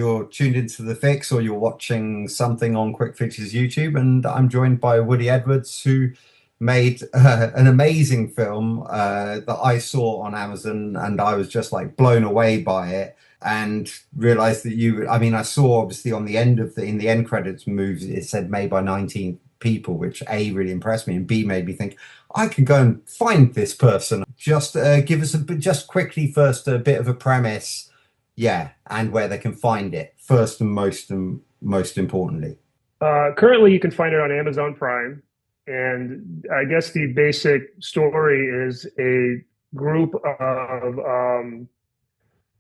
You're tuned into The Fix or you're watching something on Quick Fix's YouTube, and I'm joined by Woody Edwards, who made an amazing film that I saw on Amazon, and I was just like blown away by it and realized that I saw obviously on the end of in the end credits moves, it said made by 19 people, which A, really impressed me, and B, made me think I can go and find this person. Just give us just quickly first a bit of a premise. Yeah, and where they can find it first and most importantly. Currently, you can find it on Amazon Prime. And I guess the basic story is a group of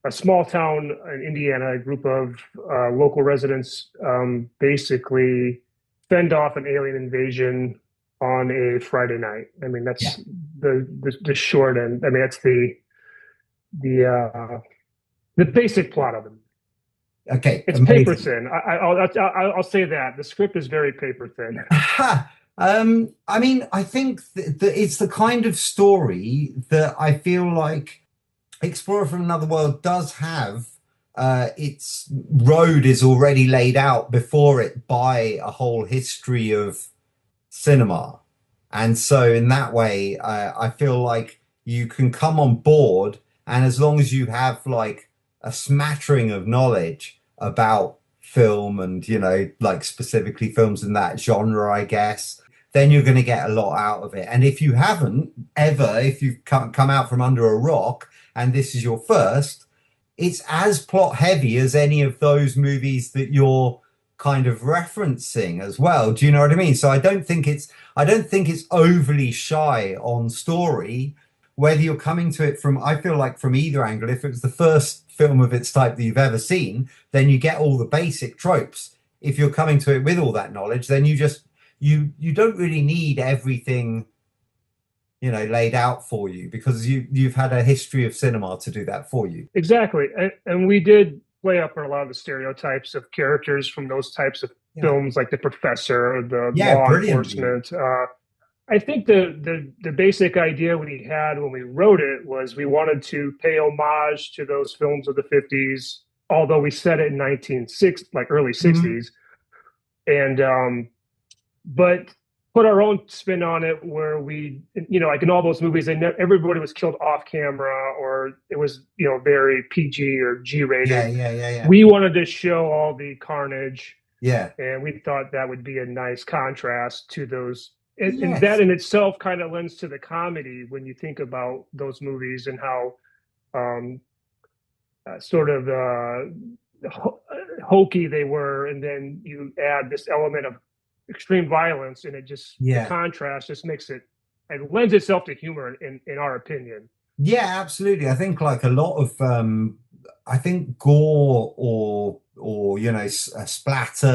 a small town in Indiana, a group of local residents basically fend off an alien invasion on a Friday night. I mean, Yeah. that's the short end. I mean, that's the the basic plot of it. Okay, It's paper amazing. thin. I'll say that the script is very paper thin. I think that it's the kind of story that I feel like Explorer from Another World does have. Its road is already laid out before it by a whole history of cinema. And so in that way, I feel like you can come on board, and as long as you have like a smattering of knowledge about film and, like specifically films in that genre, I guess, then you're going to get a lot out of it. And if you haven't ever, if you've come out from under a rock and this is your first, it's as plot heavy as any of those movies that you're kind of referencing as well. Do you know what I mean? So I don't think it's overly shy on story, whether you're coming to it from, I feel like from either angle. If it was the first film of its type that you've ever seen, then you get all the basic tropes. If you're coming to it with all that knowledge, then you don't really need everything, laid out for you, because you've had a history of cinema to do that for you. Exactly. And we did play up on a lot of the stereotypes of characters from those types of Yeah. films, like the professor or the Yeah, law brilliantly. enforcement. I think the basic idea we had when we wrote it was we wanted to pay homage to those films of the 50s, although we set it in 1960, like early Mhm. 60s. And but put our own spin on it where we, like in all those movies, everybody was killed off camera, or it was, very PG or G Yeah, rated. yeah, yeah, yeah. We wanted to show all the carnage, Yeah. and we thought that would be a nice contrast to those. And that Yes. in itself kind of lends to the comedy when you think about those movies and how um, sort of hokey they were. And then you add this element of extreme violence, and the Yeah. contrast just makes it lends itself to humor in our opinion. Yeah, absolutely. I think like a lot of I think gore or splatter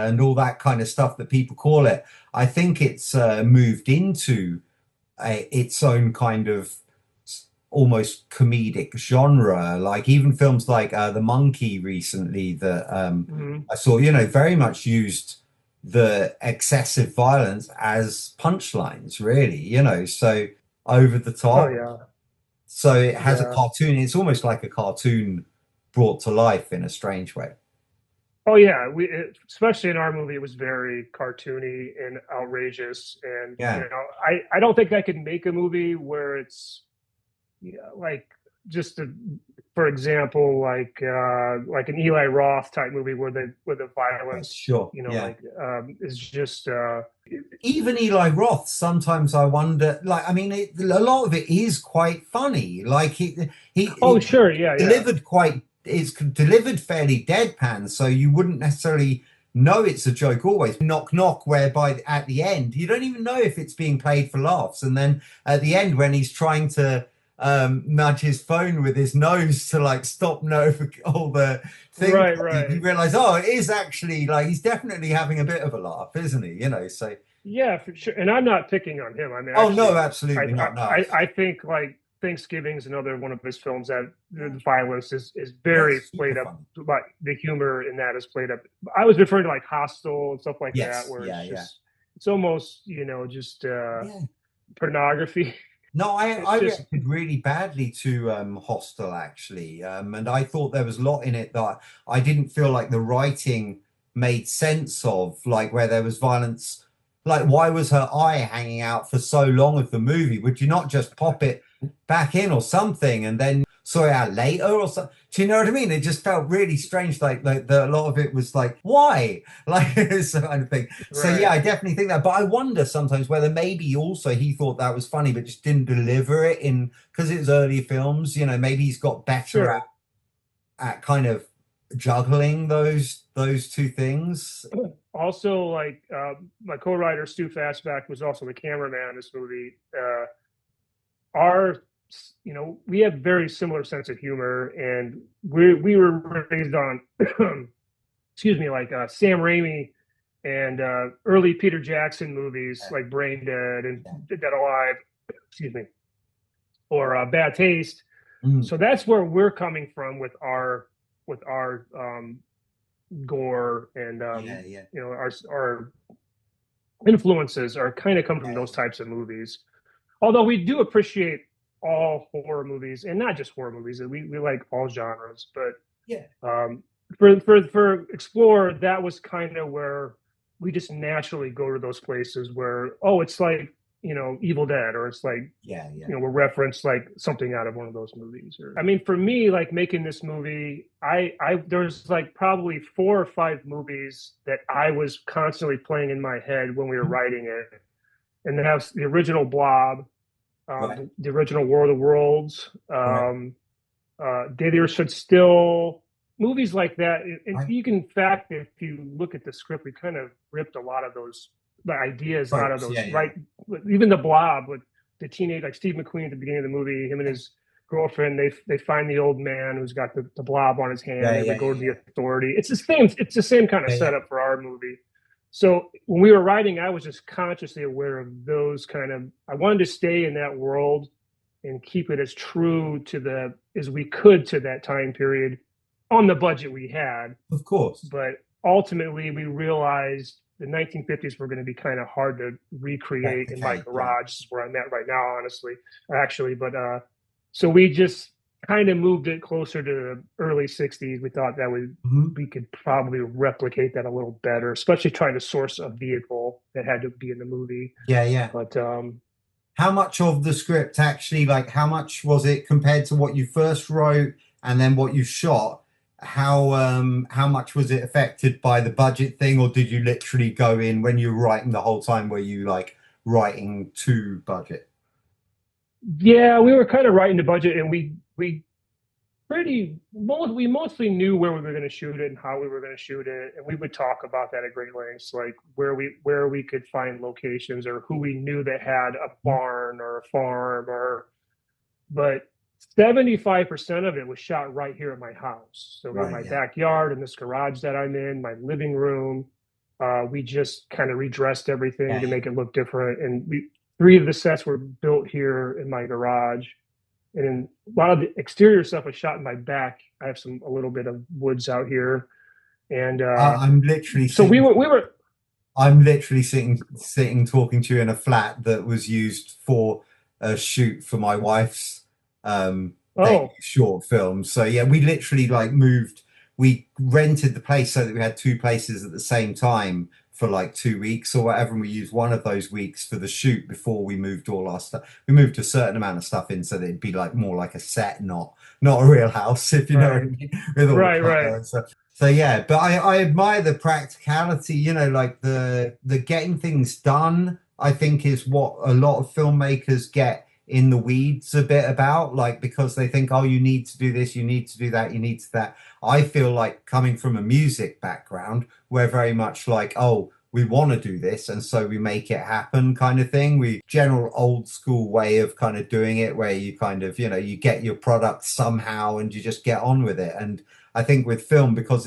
and all that kind of stuff that people call it. I think it's moved into its own kind of almost comedic genre. Like even films like The Monkey recently that Mm-hmm. I saw, very much used the excessive violence as punchlines, really, so over the Oh top. yeah, So it has a yeah. cartoon. It's almost like a cartoon brought to life in a strange way. Oh yeah, especially in our movie, it was very cartoony and outrageous. And Yeah. I don't think I could make a movie where it's, like just for example, like an Eli Roth type movie where the Yes, violence, sure. Yeah. like is just Even Eli Roth, sometimes I wonder, like, I mean, a lot of it is quite funny. Like oh it sure, yeah, yeah. it's delivered fairly deadpan, so you wouldn't necessarily know it's a joke always. Knock knock, whereby at the end you don't even know if it's being played for laughs, and then at the end when he's trying to nudge his phone with his nose to like stop all the things, Right, you right. realize, oh, it is actually like he's definitely having a bit of a laugh, isn't he? So. Yeah, for sure. And I'm not picking on him. I mean, Oh no, actually, absolutely not. No. I think like Thanksgiving is another one of his films that the violence is Yeah, very it's super played up. funny. Like the humor in that is played up. I was referring to like Hostel and stuff like that, Yes, where yeah, yeah. it's almost just Yeah. pornography. No, It's I just reacted really badly to Hostel actually, and I thought there was a lot in it that I didn't feel like the writing made sense of, like where there was violence. Like, why was her eye hanging out for so long of the movie? Would you not just pop it back in or something and then saw it out later or something? Do you know what I mean? It just felt really strange. Like a lot of it was like, why? Like this kind of thing. So yeah, right. I definitely think that. But I wonder sometimes whether maybe also he thought that was funny, but just didn't deliver it in because it's early films. You know, maybe he's got better Sure. at kind of juggling those two things. Also, like my co-writer Stu Fastback was also the cameraman in this movie. Our, we have very similar sense of humor, and we were raised on, excuse me, like Sam Raimi and early Peter Jackson movies Yeah, like Brain Dead and yeah. Dead Alive, excuse me, or Bad Taste. Mm, So that's where we're coming from with our gore and yeah, yeah, our influences are kind of come from yeah, those types of movies. Although we do appreciate all horror movies, and not just horror movies. We like all genres, but yeah, for Explore, that was kind of where we just naturally go to those places where, oh, it's like, Evil Dead, or it's like, yeah, yeah, we'll reference like something out of one of those movies. Or I mean, for me, like making this movie, I there's like probably 4 or 5 movies that I was constantly playing in my head when we were mm, writing it, and that's the original Blob, right, the original War of the Worlds, right, Day the Earth Stood Still, movies like that. And right. you can, in fact, if you look at the script, we kind of ripped a lot of those the ideas out of Tropes, those, yeah, yeah, right? Even the Blob with the teenage, like Steve McQueen at the beginning of the movie, him and yeah, his girlfriend, they find the old man who's got the blob on his hand. yeah, They yeah, would go yeah, to the yeah, authority. It's the same kind of yeah, yeah. setup for our movie. So when we were writing, I was just consciously aware of those kind of. I wanted to stay in that world and keep it as true to the as we could to that time period on the budget we had. Of course, But ultimately, we realized the 1950s were going to be kind of hard to recreate in my replicate, yeah. garage. This is where I'm at right now, honestly, actually. But so we just kind of moved it closer to the early 60s. We thought that Mhm. we could probably replicate that a little better, especially trying to source a vehicle that had to be in the movie. Yeah, yeah. But How much of the script actually, like, how much was it compared to what you first wrote and then what you shot? How much was it affected by the budget thing, or did you literally go in when you were writing the whole time? Were you like writing to budget? yeah, we were kind of right in the budget, and we mostly knew where we were going to shoot it and how we were going to shoot it, and we would talk about that at great lengths, like where we could find locations or who we knew that had a barn or a farm, or but 75% of it was shot right here at my house. So in Right, my yeah. backyard, in this garage that I'm in, my living room. We just kind of redressed everything Yeah, to yeah. make it look different. And three of the sets were built here in my garage. And then a lot of the exterior stuff was shot in my back. I have a little bit of woods out here. And I'm literally so we sitting were, we were, I'm literally sitting talking to you in a flat that was used for a shoot for my wife's debut oh, short film. So yeah, we literally like moved. We rented the place so that we had two places at the same time for like 2 weeks or whatever, and we used one of those weeks for the shoot before we moved all our stuff. We moved a certain amount of stuff in so that it'd be like more like a set, not a real house, if you know what I right, mean, with all the right, color right. and stuff. So yeah, but I admire the practicality, like the getting things done, I think is what a lot of filmmakers get in the weeds a bit about, like because they think, oh, you need to do this, you need to do that, you need to that. I feel like coming from a music background, we're very much like, oh, we want to do this, and so we make it happen kind of thing. We general old school way of kind of doing it where you kind of, you get your product somehow and you just get on with it. And I think with film, because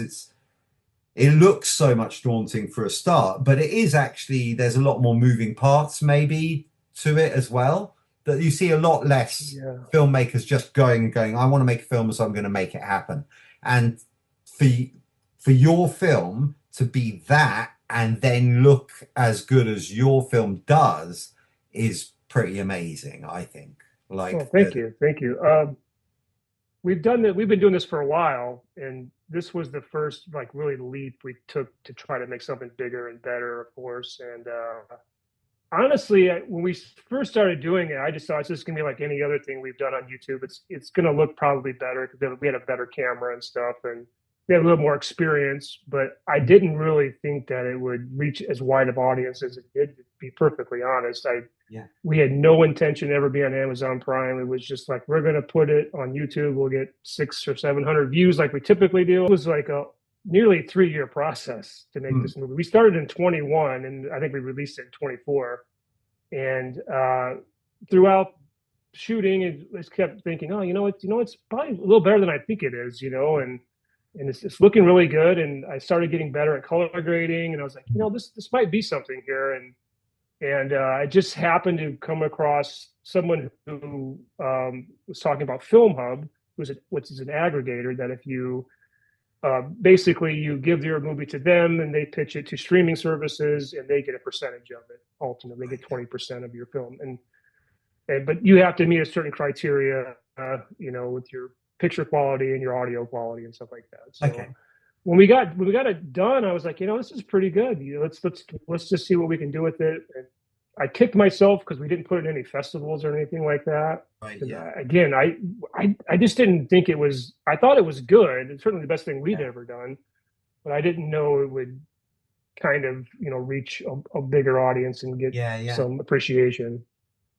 it looks so much daunting for a start, but it is actually there's a lot more moving parts maybe to it as well. That you see a lot less Yeah. filmmakers just going and going, I want to make a film, so I'm going to make it happen. And for for your film to be that and then look as good as your film does is pretty amazing, I think. Well, Like thank you, thank you. We've done that. We've been doing this for a while, and this was the first like really leap we took to try to make something bigger and better, of course. And honestly, when we first started doing it, I just thought it's just gonna be like any other thing we've done on YouTube. It's gonna look probably better because we had a better camera and stuff, and we had a little more experience. But I didn't really think that it would reach as wide of audience as it did. To be perfectly honest, I yeah, we had no intention to ever be on Amazon Prime. It was just like we're gonna put it on YouTube. We'll get 600 or 700 views like we typically do. It was like a nearly 3 year process to make mm, this movie. We started in 21, and I think we released it in 24. And throughout shooting, it just kept thinking, oh, it's probably a little better than I think it is, and it's looking really good. And I started getting better at color grading, and I was like, this might be something here. And I just happened to come across someone who was talking about Film Hub, which is an aggregator that if you basically you give your movie to them and they pitch it to streaming services and they get a percentage of it. Ultimately, they get 20% of your film, and but you have to meet a certain criteria, with your picture quality and your audio quality and stuff like that. So okay, when we got it done, I was like, this is pretty good. Let's just see what we can do with it. And I kicked myself because we didn't put it in any festivals or anything like that. right, Because yeah, again, I just didn't think it was. I thought it was good. It's certainly the best thing we'd yeah, ever done, but I didn't know it would kind of reach a bigger audience and get yeah, yeah. some appreciation.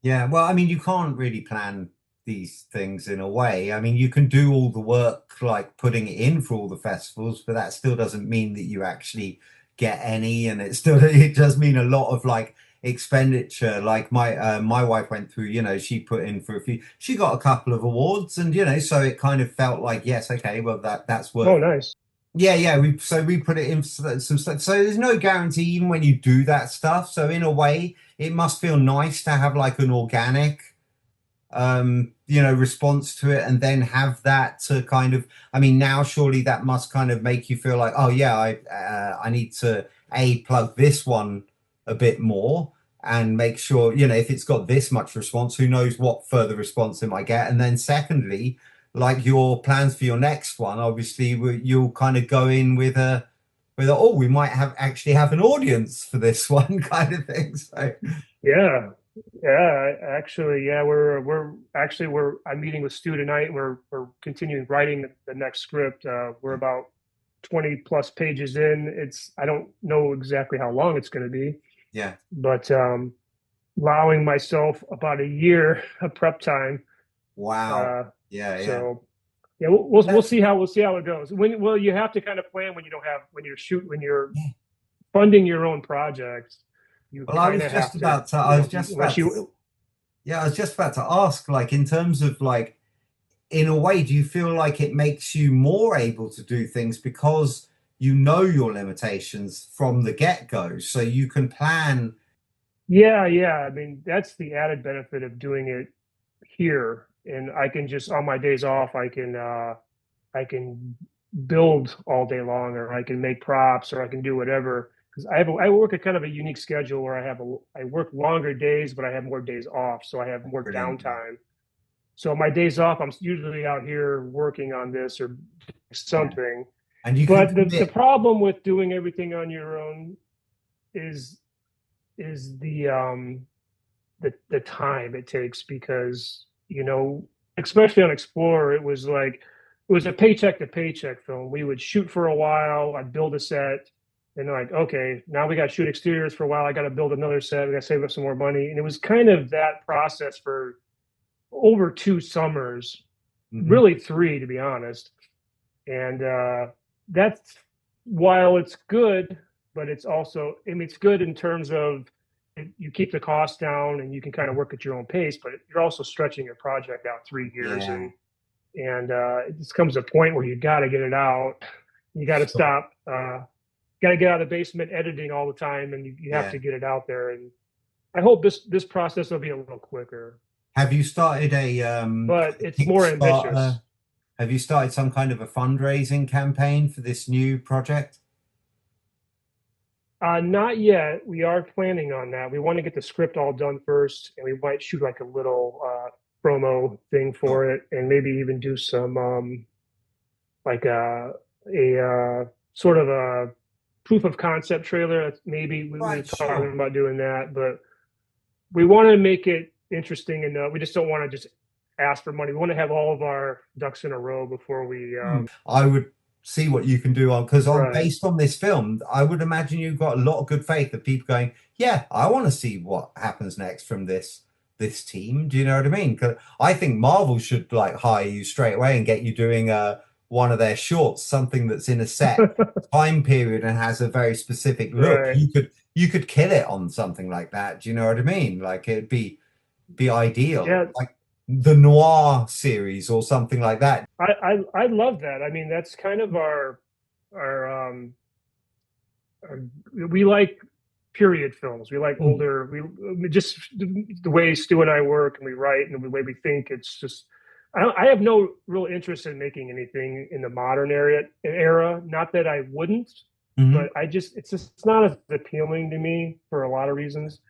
Yeah, well, I mean, you can't really plan these things in a way. I mean, you can do all the work like putting it in for all the festivals, but that still doesn't mean that you actually get any, and it does mean a lot of like expenditure. Like my wife went through, she put in for a few, she got a couple of awards, and so it kind of felt like, yes, okay, well that's Oh, worth. nice. Yeah, yeah. We put it in some stuff. So there's no guarantee even when you do that stuff. So in a way, it must feel nice to have like an organic, response to it, and then have that to kind of. I mean, now surely that must kind of make you feel like, oh yeah, I need to plug this one a bit more and make sure if it's got this much response, who knows what further response it might get, and then secondly like your plans for your next one, obviously you'll kind of go in with a oh, we might actually have an audience for this one kind of thing. So Yeah, yeah. Actually, yeah. We're I'm meeting with Stu tonight. We're continuing writing the next script. We're about 20 plus pages in. I don't know exactly how long it's going to be, yeah, but allowing myself about a year of prep time. wow, Uh, yeah, yeah. so yeah, we'll That's see how it goes. Well, you have to kind of plan when you don't have when you're yeah. funding your own projects. You Well, kind of have to, I was just unless about to, you. yeah, I was just about to ask, like, in terms of like, in a way, do you feel like it makes you more able to do things because you know your limitations from the get-go, so you can plan? Yeah, yeah. I mean, that's the added benefit of doing it here, and I can just on my days off, I can build all day long, or I can make props, or I can do whatever. Because I work a kind of a unique schedule where I work longer days, but I have more days off, so I have more Brilliant, yeah. downtime. So my days off, I'm usually out here working on this or Yeah, something. and you can But the commit. problem with doing everything on your own is is the time it takes because especially on Explorer, it was a paycheck to paycheck film. We would shoot for a while, I'd build a set, and they're like, okay, now we got to shoot exteriors for a while. I got to build another set. We got to save up some more money, and it was kind of that process for over 2 summers, Mhm. really three to be honest. And that's while it's good, but it's also, I mean, it's good in terms of you keep the cost down and you can kind of work at your own pace, but you're also stretching your project out 3 years, Yeah, and it just comes to a point where you got to get it out. You got to sure. stop. Got to get out of the basement editing all the time, and you have Yeah. to get it out there. And I hope this process will be a little quicker, Have you started a but kind of it's more Kickstarter? ambitious. Have you started some kind of a fundraising campaign for this new project? Not yet. We are planning on that. We want to get the script all done first, and we might shoot like a little promo thing Oh, for it, and maybe even do some like a sort of a proof of concept trailer. Maybe we were right, talking sure. about doing that, but we want to make it interesting, and we just don't want to just ask for money. We want to have all of our ducks in a row before we. I would see what you can do on because on Right. based on this film, I would imagine you've got a lot of good faith of people going, yeah, I want to see what happens next from this team. Do you know what I mean? Because I think Marvel should like hire you straight away and get you doing one of their shorts, something that's in a set time period and has a very specific look. Right. You could kill it on something like that. Do you know what I mean? Like it'd be ideal. Yeah, Like the noir series or something like that. I love that. I mean, that's kind of our we like period films. We like Mm, older. We just the way Stu and I work and we write and the way we think. It's just I have no real interest in making anything in the modern era. Not that I wouldn't, mhm, but it's not as appealing to me for a lot of reasons.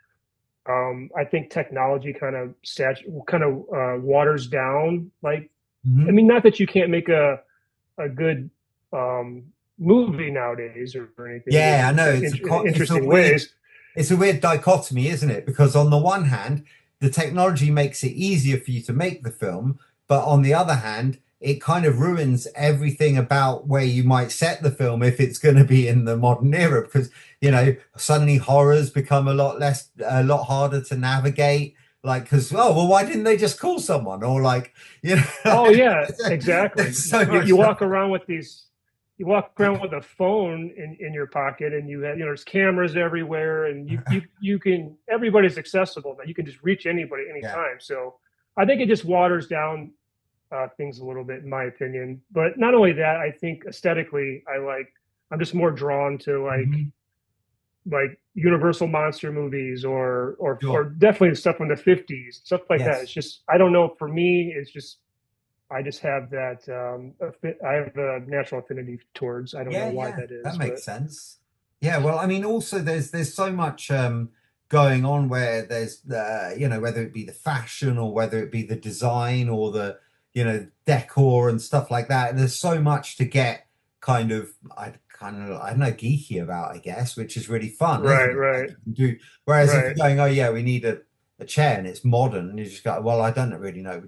I think technology kind of waters down. Like, I mhm. mean, not that you can't make a good um, movie nowadays or anything Yeah, I know in it's a interesting weird ways. dichotomy, isn't it? Because on the one hand, the technology makes it easier for you to make the film, but on the other hand, it kind of ruins everything about where you might set the film if it's going to be in the modern era, because suddenly horrors become a lot harder to navigate. Like, because oh well, why didn't they just call someone? Or like, Oh yeah, exactly. there's so much You stuff. walk around with you walk around with a phone in your pocket, and you have there's cameras everywhere, and you can everybody's accessible now. You can just reach anybody Yeah. anytime. So I think it just waters down things a little bit, in my opinion. But not only that, I think aesthetically, I'm just more drawn to Mhm. like Universal monster movies or Sure. definitely stuff from the 50s, stuff like that. It's Yes. just I don't know. For me, it's just I just have that I have a natural affinity towards. I don't know Yeah, why yeah, that that is, makes but sense. Yeah, well, I mean, also there's so much going on where there's whether it be the fashion or whether it be the design or the decor and stuff like that. There's so much to get I don't know geeky about, I guess, which is really fun, right, isn't it? Like right, you can do. Whereas if right. you're going, oh yeah, we need a chair and it's modern, and you just go, well, I don't really know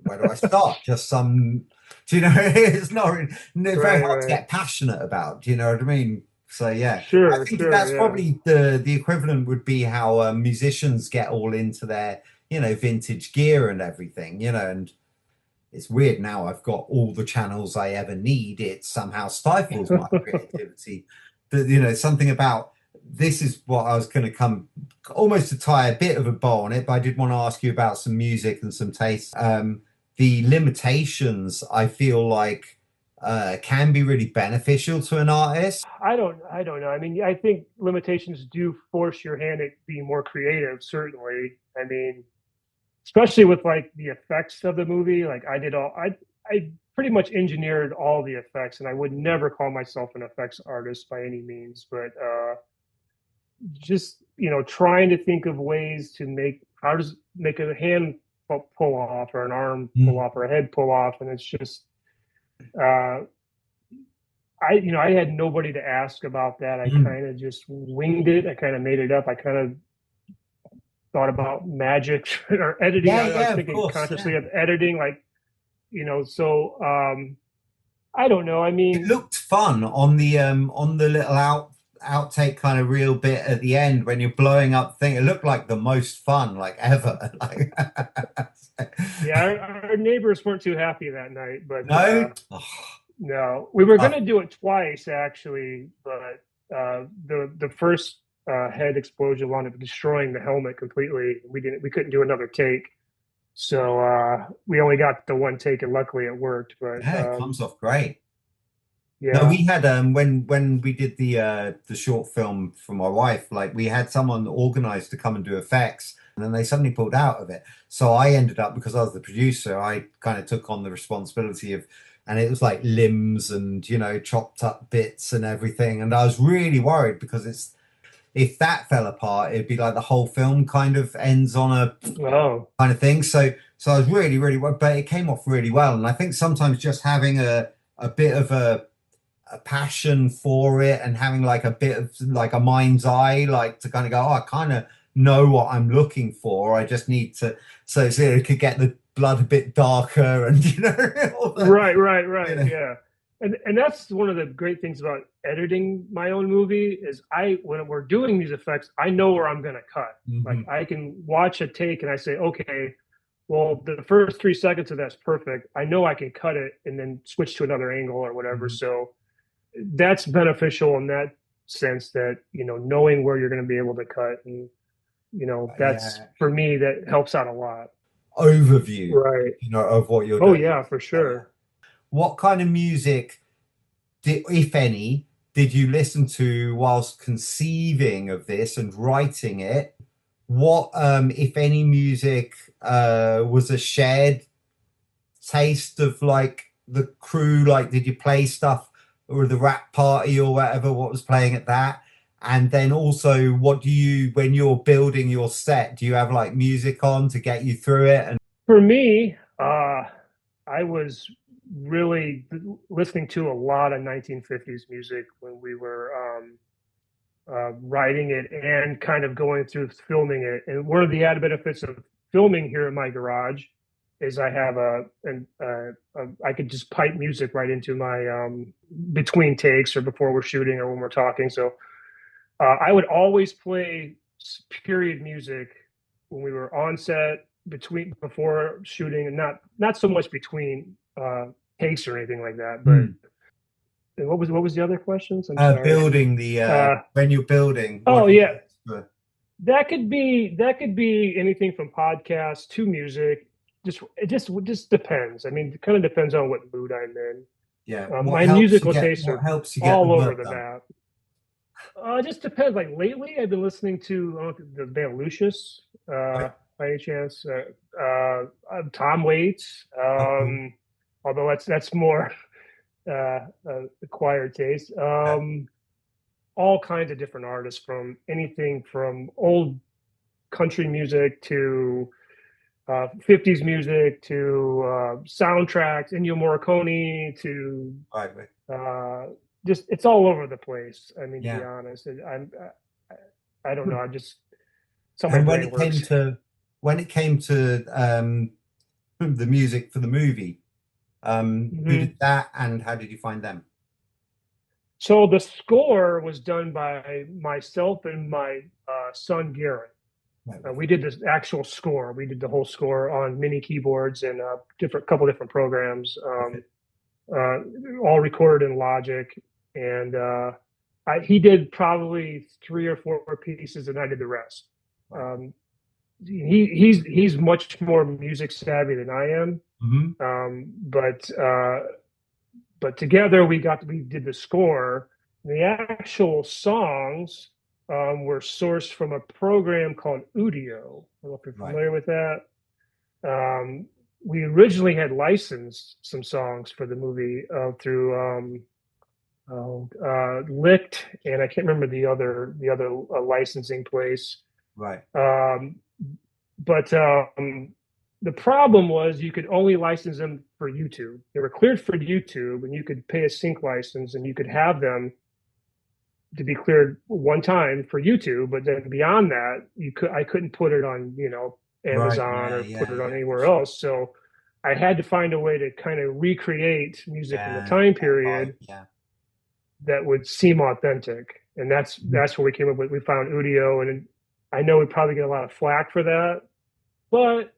where do I start? Just some, do you know? It's not really, it's very Right, hard to right. get passionate about. Do you know what I mean? So yeah, I Sure, think sure, that's yeah. probably the equivalent would be how musicians get all into their vintage gear and everything. And it's weird now. I've got all the channels I ever need. It somehow stifles my creativity. But something about this is what I was going to come almost to tie a bit of a bow on it, but I did want to ask you about some music and some taste. The limitations I feel like can be really beneficial to an artist. I don't know. I mean, I think limitations do force your hand at being more creative, certainly. I mean, especially with like the effects of the movie. Like I pretty much engineered all the effects, and I would never call myself an effects artist by any means, but just trying to think of ways to make how does make a hand pull off or an arm pull Mm, off or a head pull off, and it's just uh I had nobody to ask about that. I mm. kind of just winged it. I kind of made it up. I kind of thought about magic or editing. Yeah, I was yeah, of thinking course. Yeah. consciously of editing, like so I don't know. I It mean, looked fun on the little outtake kind of real bit at the end when you're blowing up thing. It looked like the most fun like ever. Like yeah, our neighbors weren't too happy that night, but no. Oh, no, we were going tough. to do it twice actually, but the first head explosion wound up destroying the helmet completely. We couldn't do another take, so we only got the one take, and luckily it worked. But Yeah, it comes off great. No, yeah, we had when we did the short film for my wife, like we had someone organized to come and do effects, and then they suddenly pulled out of it. So I ended up, because I was the producer, I kind of took on the responsibility of and it was like limbs and, you know, chopped up bits and everything. And I was really worried because it's, if that fell apart, it'd be like the whole film kind of ends on a Oh, kind of thing. So I was really, really, but it came off really well. And I think sometimes just having a bit of a passion for it and having like a bit of like a mind's eye, like to kind of go, oh, I kind of know what I'm looking for. I just need to, so it could get the blood a bit darker and, you know, all the, right, right, you right. know. Yeah. And that's one of the great things about editing my own movie is when we're doing these effects, I know where I'm going to cut. Like Mhm. I can watch a take and I say, okay, well, the first 3 seconds of that's perfect. I know I can cut it and then switch to another angle or whatever. Mhm. So that's beneficial in that sense that, knowing where you're going to be able to cut. And, that's Yeah, for me, that helps out a lot. overview, Right. you know, of what you're Oh, doing. yeah, for Yeah, yeah. sure. What kind of music did, if any, did you listen to whilst conceiving of this and writing it? What, if any, music was a shared taste of like the crew? Like, did you play stuff or the rap party or whatever? What was playing at that? And then also, what do you, when you're building your set, do you have like music on to get you through it? And For me, I was really listening to a lot of 1950s music when we were writing it and kind of going through filming it. And one of the added benefits of filming here in my garage is I have I could just pipe music right into my between takes or before we're shooting or when we're talking. So I would always play period music when we were on set, between before shooting, and not so much between takes or anything like that. But Hmm. what was the other questions? I'm sorry. Building the Uh, when you're building, what oh do you yeah, use for? that could be anything from podcasts to music. It just depends. I mean, it kind of depends on what mood I'm in. Yeah, My musical tastes what are helps you get the all over work the done? map. It just depends. Like lately, I've been listening to I don't know, the band Lucius, Right. by any chance. Tom Waits. Oh, cool. Although that's more acquired taste. Yeah. All kinds of different artists, from anything from old country music to 50s music to soundtracks, Ennio Morricone to Right. Right. uh, just it's all over the place. I mean, to be Yeah. honest, I don't know. I just it's how my And brain works. when it came to the music for the movie, who did Mhm. that and how did you find them? So the score was done by myself and my son Garrett. Right. We did this actual score. We did the whole score on mini keyboards and couple different programs, Okay. uh, all recorded in Logic. And he did probably 3 or 4 pieces, and I did the rest. Right. Um, he's much more music savvy than I am. Hmm. But together we did the score. The actual songs were sourced from a program called Udio. I don't know if you're Right. familiar with that. Um, we originally had licensed some songs for the movie through Licked, and I can't remember the other licensing place. Right. Um, but the problem was you could only license them for YouTube. They were cleared for YouTube, and you could pay a sync license, and you could have them to be cleared one time for YouTube. But then beyond that, I couldn't put it on Right. Amazon Yeah. or put Yeah. it on Yeah. For anywhere sure. else. So I had to find a way to kind of recreate music from the Yeah. time That vibe. period Yeah. that would seem authentic. And that's Mhm. that's what we came up with. We found Udio, and I know we probably get a lot of flack for that, but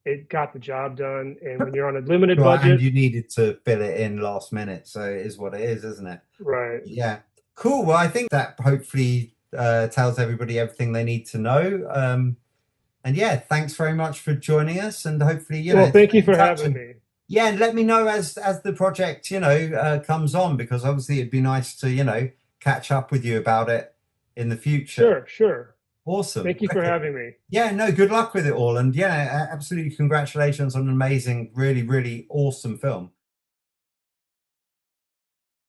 it got the job done. And when you're on a limited Right. And budget, you needed to fill it in last minute, so it is what it is, isn't it? right? Yeah. Cool. Well, I think that hopefully tells everybody everything they need to know. And yeah, thanks very much for joining us, and hopefully, you Well, know, thank you stay in for touch. having And me. yeah, and let me know as the project, you know, comes on, because obviously it'd be nice to, you know, catch up with you about it in the future. Sure, sure. Awesome. Thank you for Okay. having me. Yeah, no, good luck with it all. And yeah, absolutely congratulations on an amazing, really, really awesome film.